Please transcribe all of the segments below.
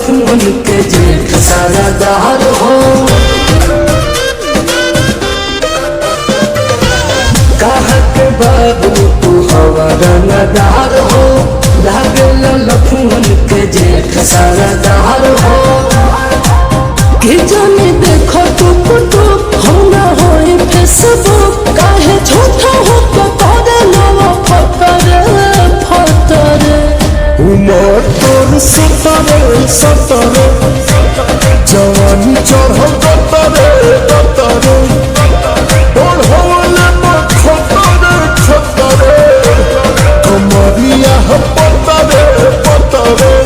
लखन के जेठ सारा दार हो। कहा के बाबू तू हवा रंगदार हो, लागल लखन के जेठ सारा दार हो। कि जाने देखो टुक होना होए फेसबुक, काहे झूठा हो तो करे नवा फतरे उमर तोर सतरे सतरे, जवानी चढ़ल गतरे गतरे, बढ़ले खतरे खतरे, कमरिया पतरे पतरे।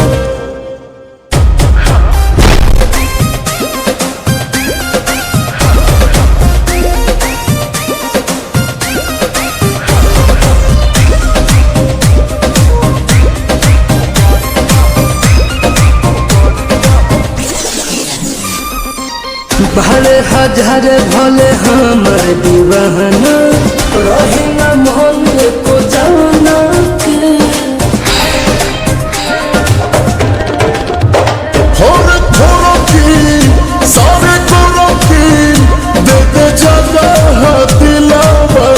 भले हजार भले हमर दीवाना, रहे न मन को जाना के। थोड़े थोड़ा की सारे गोरों की दे दे जगह दिलावा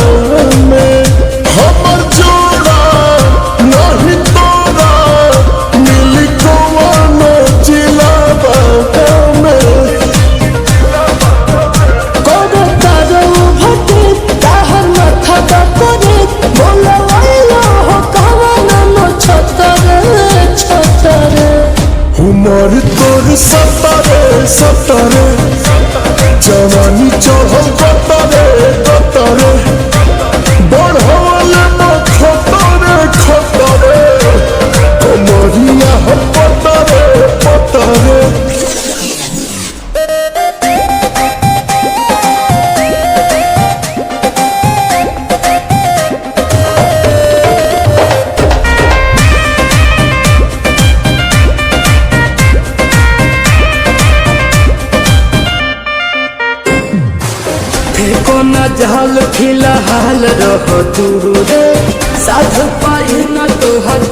में, हमर जोड़ा नहीं तोरा मिली कोवानो जिलावा में। उमर तोर सतरे सतरे, जवानी चढ़ल गतरे गतरे, बढ़ले खतरे खतरे, कमरिया पतरे पतरे। फेंको न जहल फिलहाल रह दूर रे, साध पाई न तोहर